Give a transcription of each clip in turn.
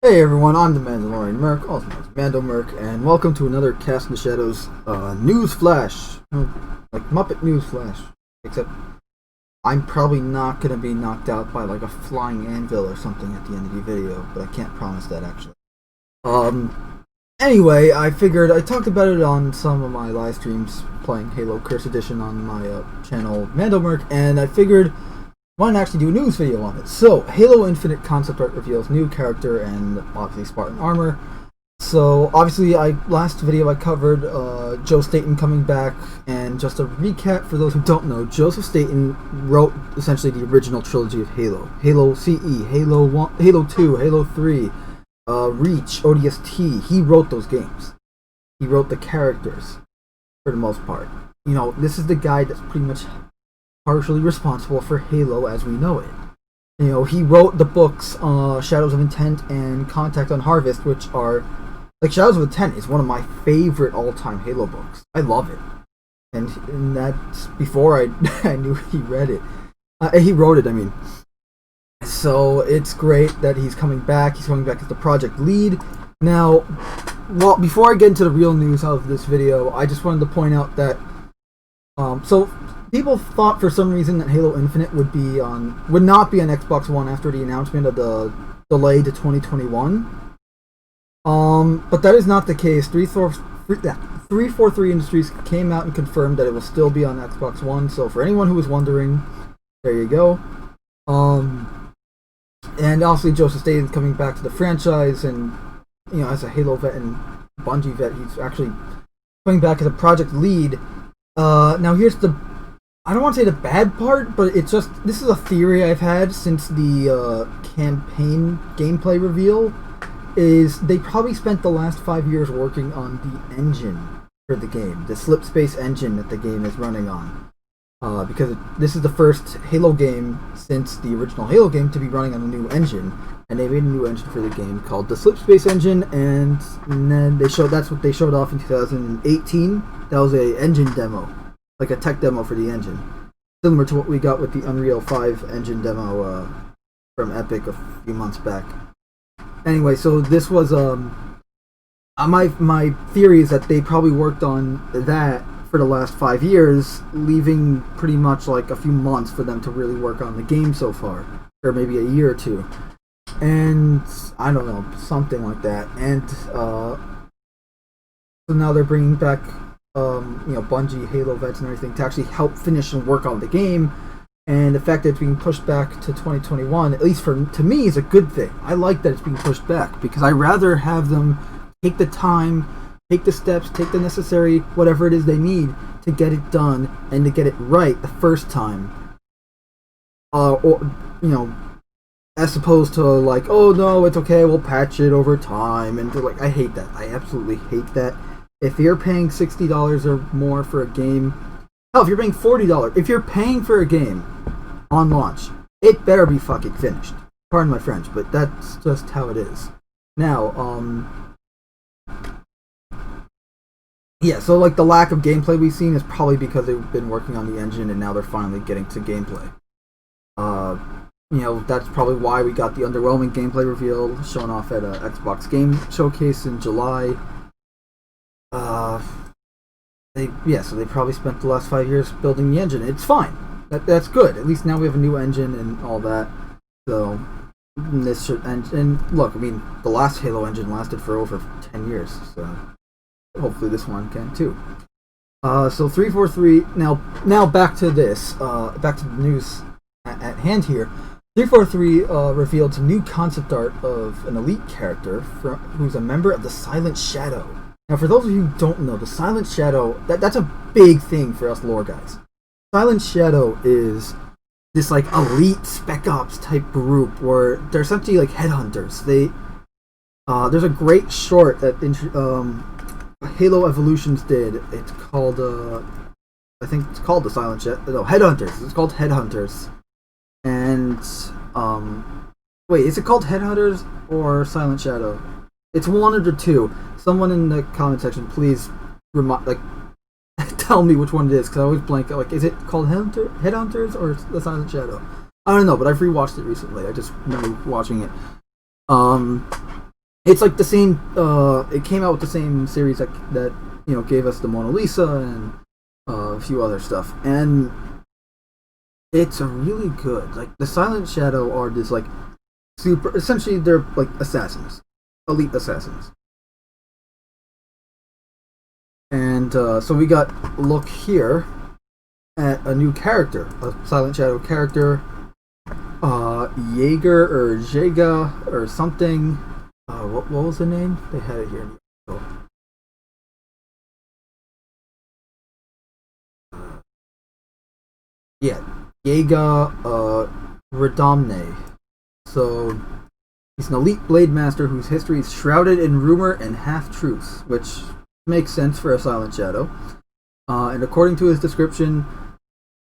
Hey everyone, I'm the Mandalorian Merc, also known as Mando Merc, and welcome to another Cast in the Shadows news flash. Like Muppet news flash. Except I'm probably not going to be knocked out by like a flying anvil or something at the end of the video, but I can't promise that actually. Anyway, I figured I talked about it on some of my live streams playing Halo Curse Edition on my channel Mando Merc, and I figured why not actually do a news video on it? So, Halo Infinite concept art reveals new character and obviously Spartan armor. So, obviously, last video I covered Joe Staten coming back, and just a recap for those who don't know, Joseph Staten wrote essentially the original trilogy of Halo. Halo CE, Halo 1, Halo 2, Halo 3, Reach, ODST. He wrote those games. He wrote the characters, for the most part. You know, this is the guy that's pretty much partially responsible for Halo as we know it. You know, he wrote the books Shadows of Intent and Contact on Harvest, which are like Shadows of Intent is one of my favorite all-time Halo books. I love it, and that's before I knew he read it. He wrote it, I mean. So it's great that he's coming back. He's coming back as the project lead. Now, well, before I get into the real news of this video, I just wanted to point out that so people thought for some reason that Halo Infinite would not be on Xbox One after the announcement of the delay to 2021. But that is not the case. 343 Industries came out and confirmed that it will still be on Xbox One. So for anyone who was wondering, there you go. And obviously Joseph Staten is coming back to the franchise, and you know, as a Halo vet and Bungie vet, he's actually coming back as a project lead. Now here's I don't want to say the bad part, but it's just, this is a theory I've had since the campaign gameplay reveal, is they probably spent the last 5 years working on the engine for the game, the slipspace engine that the game is running on. Because this is the first Halo game since the original Halo game to be running on a new engine, and they made a new engine for the game called the slipspace engine, and then that's what they showed off in 2018. That was a engine demo, like a tech demo for the engine, similar to what we got with the Unreal 5 engine demo from Epic a few months back. Anyway, so this was my theory is that they probably worked on that for the last 5 years, leaving pretty much like a few months for them to really work on the game so far, or maybe a year or two, and I don't know, something like that. And so now they're bringing back Bungie, Halo vets and everything to actually help finish and work on the game, and the fact that it's being pushed back to 2021, at least to me, is a good thing. I like that it's being pushed back, because I'd rather have them take the time, take the steps, take the necessary whatever it is they need to get it done and to get it right the first time. Or, you know, as opposed to like, oh no, it's okay, we'll patch it over time, and like, I hate that. I absolutely hate that. If you're paying $60 or more for a game, hell, if you're paying $40, if you're paying for a game on launch, it better be fucking finished. Pardon my French, but that's just how it is. Now, yeah, so like the lack of gameplay we've seen is probably because they've been working on the engine and now they're finally getting to gameplay. You know, that's probably why we got the underwhelming gameplay reveal shown off at a Xbox Game Showcase in July. So they probably spent the last 5 years building the engine. It's fine. That's good. At least now we have a new engine and all that. So this should, and look, I mean, the last Halo engine lasted for over 10 years. So hopefully this one can too. So 343. Now back to this. Back to the news at hand here. 343 revealed some new concept art of an elite character who's a member of the Silent Shadow. Now, for those of you who don't know, the Silent Shadow, that's a big thing for us lore guys. Silent Shadow is this like elite spec ops type group where they're essentially like headhunters. There's a great short that Halo Evolutions did. It's called I think it's called the Silent Shadow. No, Headhunters. It's called Headhunters. And wait, is it called Headhunters or Silent Shadow? It's one of the two. Someone in the comment section, please tell me which one it is, because I always blank. Like, is it called Headhunters or the Silent Shadow? I don't know, but I've rewatched it recently. I just remember watching it. it's like the same. It came out with the same series that gave us the Mona Lisa and a few other stuff, and it's a really good. Like the Silent Shadow art is like super. Essentially, they're like assassins, elite assassins. And so we got a look here at a new character, a Silent Shadow character, Jaeger or Jega or something. What was the name? They had it here. Yeah, Jaega Redomne. So he's an elite blade master whose history is shrouded in rumor and half-truths, which makes sense for a Silent Shadow. And according to his description,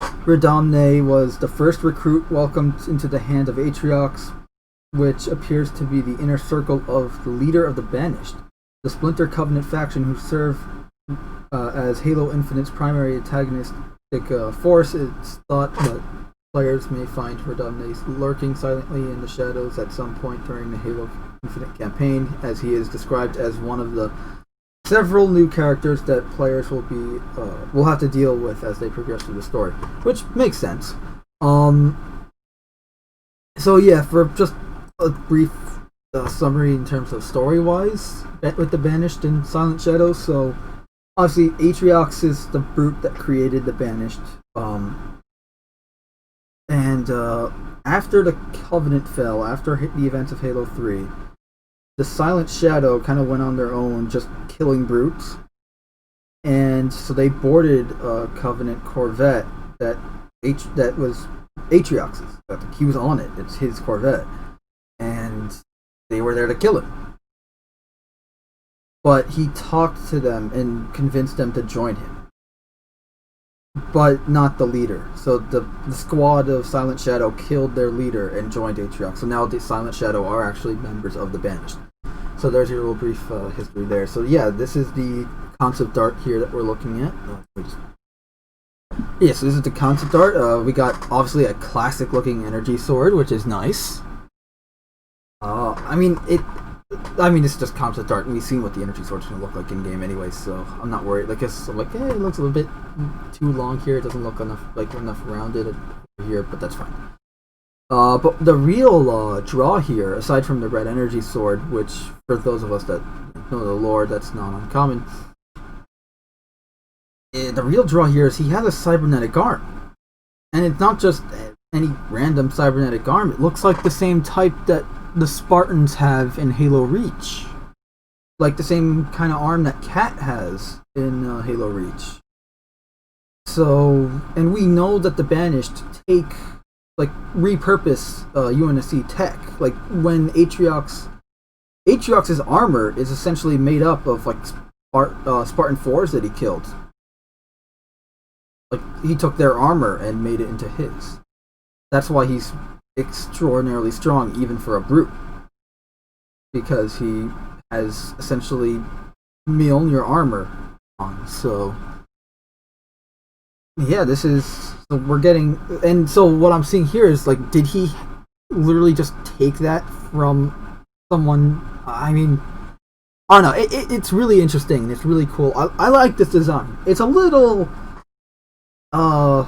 Redomne was the first recruit welcomed into the hand of Atriox, which appears to be the inner circle of the leader of the Banished, the Splinter Covenant faction who serve as Halo Infinite's primary antagonistic force. It's thought that players may find Redomne lurking silently in the shadows at some point during the Halo Infinite campaign, as he is described as one of the several new characters that players will have to deal with as they progress through the story, which makes sense. So yeah, for just a brief summary in terms of story-wise with the Banished and Silent Shadow. So obviously Atriox is the brute that created the Banished, and after the Covenant fell, after the events of Halo 3, the Silent Shadow kind of went on their own, just killing brutes. And so they boarded a Covenant Corvette that was Atriox's. He was on it. It's his Corvette. And they were there to kill him. But he talked to them and convinced them to join him. But not the leader. So the squad of Silent Shadow killed their leader and joined Atriox. So now the Silent Shadow are actually members of the Banished. So there's your little brief history there. So yeah, this is the concept art here that we're looking at. Yes, this is the concept art. We got obviously a classic looking energy sword, which is nice. It's just concept art, and we've seen what the energy sword's gonna look like in game anyway, so I'm not worried. I guess I'm like, it looks a little bit too long here. It doesn't look enough rounded here, but that's fine. But the real draw here, aside from the red energy sword, which for those of us that know the lore, that's not uncommon. The real draw here is he has a cybernetic arm, and it's not just any random cybernetic arm. It looks like the same type that the Spartans have in Halo Reach, like the same kind of arm that Cat has in Halo Reach. So, and we know that the Banished repurpose UNSC tech. Like when Atriox's armor is essentially made up of Spartan 4s that he killed. Like he took their armor and made it into his. That's why he's extraordinarily strong, even for a brute, because he has essentially Mjolnir armor on. So yeah, so we're getting, and so what I'm seeing here is like, did he literally just take that from someone? I mean, I don't know. It's really interesting. It's really cool. I like this design. It's a little, I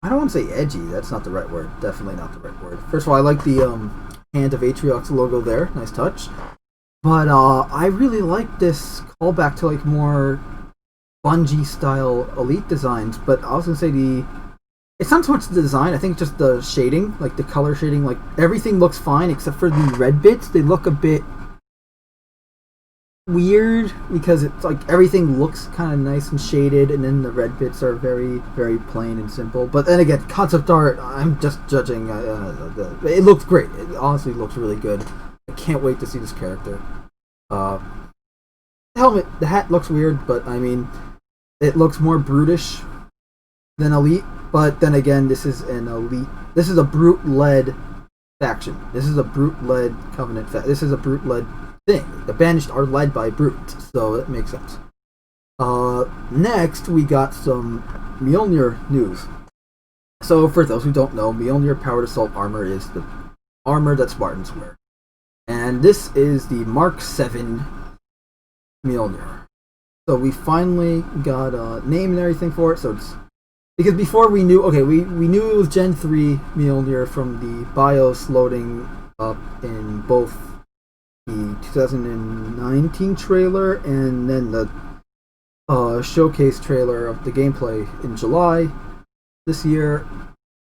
don't want to say edgy. That's not the right word. Definitely not the right word. First of all, I like the Hand of Atriox logo there. Nice touch. But I really like this callback to like more Bungie style Elite designs. But I was gonna say it's not so much the design. I think just the shading, like the color shading. Like everything looks fine except for the red bits. They look a bit weird because it's like everything looks kind of nice and shaded, and then the red bits are very, very plain and simple. But then again, concept art, I'm just judging. It looks great. It honestly looks really good. I can't wait to see this character. The hat looks weird, but I mean, it looks more brutish than Elite. But then again, this is an Elite. This is a brute-led faction. This is a brute-led Covenant. This is a brute-led thing. The Banished are led by brutes, so that makes sense. Next, we got some Mjolnir news. So, for those who don't know, Mjolnir powered assault armor is the armor that Spartans wear. And and this is the Mark 7 Mjolnir. So we finally got a name and everything for it. So it's because before we knew, we knew it was Gen 3 Mjolnir from the BIOS loading up in both the 2019 trailer and then the showcase trailer of the gameplay in July this year.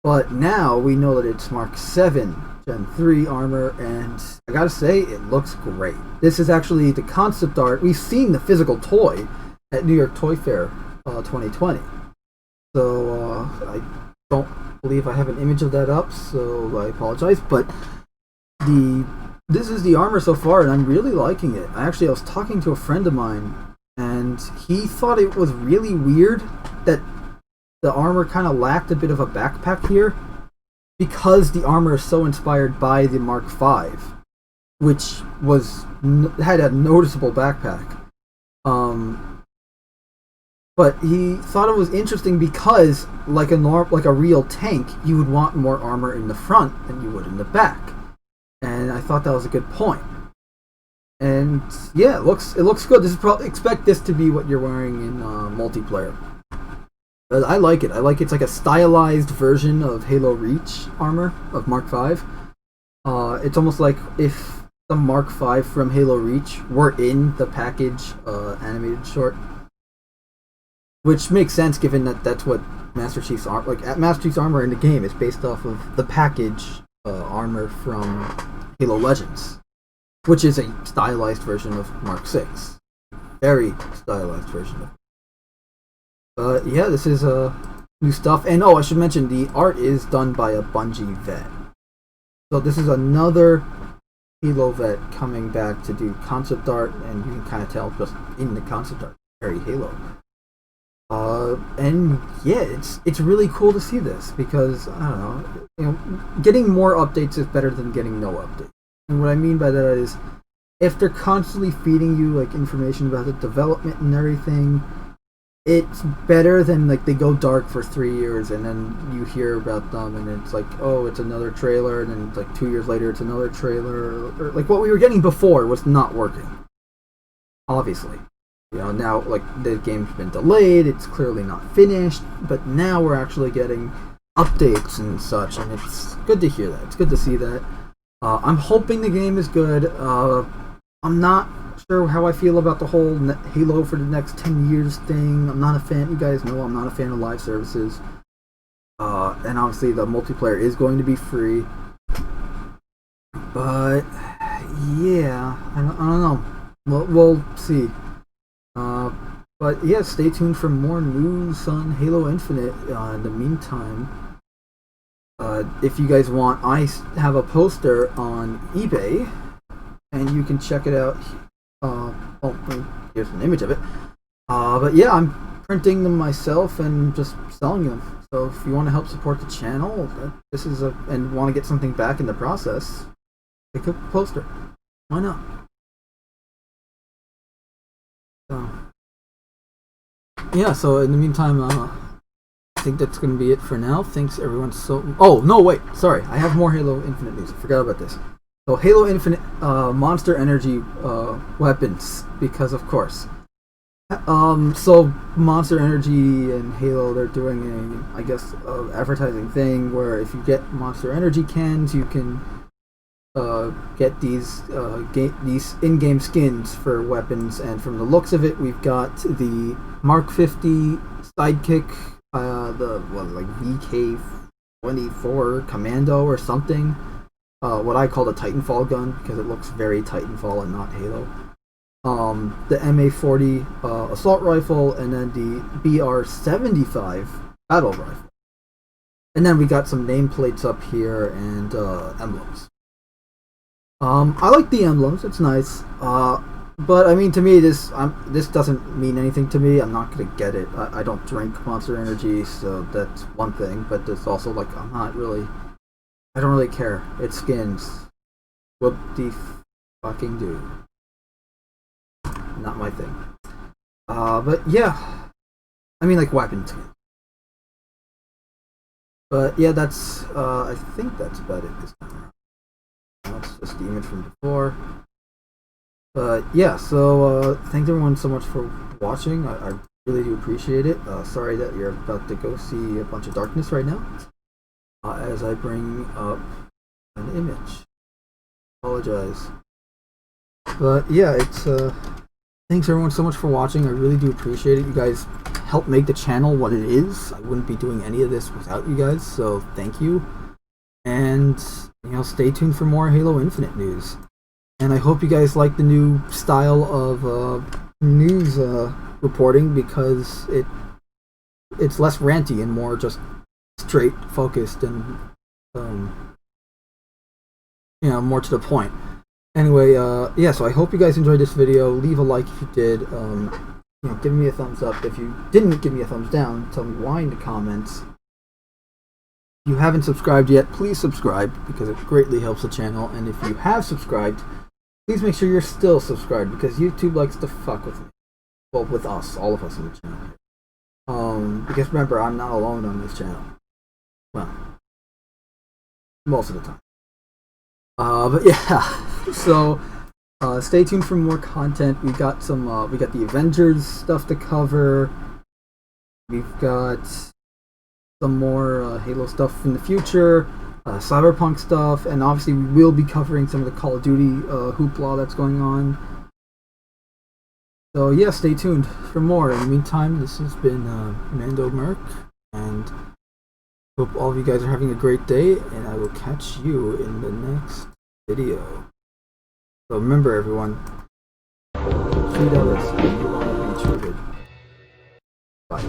But now we know that it's Mark 7 Gen 3 armor, and I gotta say, it looks great. This is actually the concept art. We've seen the physical toy at New York Toy Fair 2020. So I don't believe I have an image of that up, so I apologize. But this is the armor so far, and I'm really liking it. I was talking to a friend of mine, and he thought it was really weird that the armor kind of lacked a bit of a backpack here, because the armor is so inspired by the Mark 5, which had a noticeable backpack. But he thought it was interesting because, like a real tank, you would want more armor in the front than you would in the back, and I thought that was a good point. And yeah, it looks good. Expect this to be what you're wearing in multiplayer. I like it. It's like a stylized version of Halo Reach armor of Mark 5. It's almost like if the Mark 5 from Halo Reach were in the package animated short. Which makes sense given that that's what Master Chief's armor, Master Chief's armor in the game is based off of the package armor from Halo Legends, which is a stylized version of Mark 6. Very stylized version of. Yeah, this is new stuff. And I should mention, the art is done by a Bungie vet. So this is another Halo vet coming back to do concept art, and you can kind of tell just in the concept art, very Halo. And yeah, it's really cool to see this, because, I don't know, getting more updates is better than getting no updates. And what I mean by that is, if they're constantly feeding you, information about the development and everything, it's better than they go dark for 3 years and then you hear about them and it's it's another trailer, and then 2 years later it's another trailer, or what we were getting before was not working. Obviously, now the game's been delayed, it's clearly not finished, but now we're actually getting updates and such, and it's good to hear that. It's good to see that. I'm hoping the game is good. I'm not sure how I feel about the whole Halo for the next 10 years thing. I'm not a fan. You guys know I'm not a fan of live services. And obviously the multiplayer is going to be free. But yeah, I don't know. We'll see. But yeah, stay tuned for more news on Halo Infinite. In the meantime, if you guys want, I have a poster on eBay, and you can check it out. Here's an image of it. But yeah, I'm printing them myself and just selling them. So if you want to help support the channel, and want to get something back in the process, pick up a poster. Why not? So yeah. So in the meantime, I think that's going to be it for now. Thanks everyone so. Oh no, wait. Sorry, I have more Halo Infinite news. I forgot about this. So Halo Infinite Monster Energy weapons, because of course. So Monster Energy and Halo, they're doing a advertising thing where if you get Monster Energy cans, you can get these in-game skins for weapons. And from the looks of it, we've got the Mark 50 Sidekick, the VK-24 Commando or something. What I call the Titanfall gun, because it looks very Titanfall and not Halo. The MA-40 assault rifle, and then the BR-75 battle rifle. And then we got some nameplates up here and emblems. I like the emblems, it's nice. But I mean, to me, this doesn't mean anything to me. I'm not gonna get it. I don't drink Monster Energy, so that's one thing. But it's also I don't really care. It's skins. What the fucking do? Not my thing. But yeah. I mean, weapons. But yeah, that's, I think that's about it this time around. It's just the image from before. But yeah, so thanks everyone so much for watching. I really do appreciate it. Sorry that you're about to go see a bunch of darkness right now. As I bring up an image. Apologize. But yeah, it's thanks everyone so much for watching. I really do appreciate it. You guys help make the channel what it is. I wouldn't be doing any of this without you guys, so thank you. And stay tuned for more Halo Infinite news. And I hope you guys like the new style of news reporting, because it's less ranty and more just straight focused and more to the point. Anyway, yeah, so I hope you guys enjoyed this video. Leave a like if you did. Give me a thumbs up. If you didn't give me a thumbs down, tell me why in the comments. If you haven't subscribed yet, please subscribe, because it greatly helps the channel. And if you have subscribed, please make sure you're still subscribed, because YouTube likes to fuck with me. Well, with us, all of us on the channel. Because remember, I'm not alone on this channel. Well, most of the time. But yeah, so stay tuned for more content. We got some. We got the Avengers stuff to cover. We've got some more Halo stuff in the future, Cyberpunk stuff, and obviously we will be covering some of the Call of Duty hoopla that's going on. So yeah, stay tuned for more. In the meantime, this has been Mando Merc, and hope all of you guys are having a great day, and I will catch you in the next video. So remember, everyone, treat others and you want to be treated. Bye.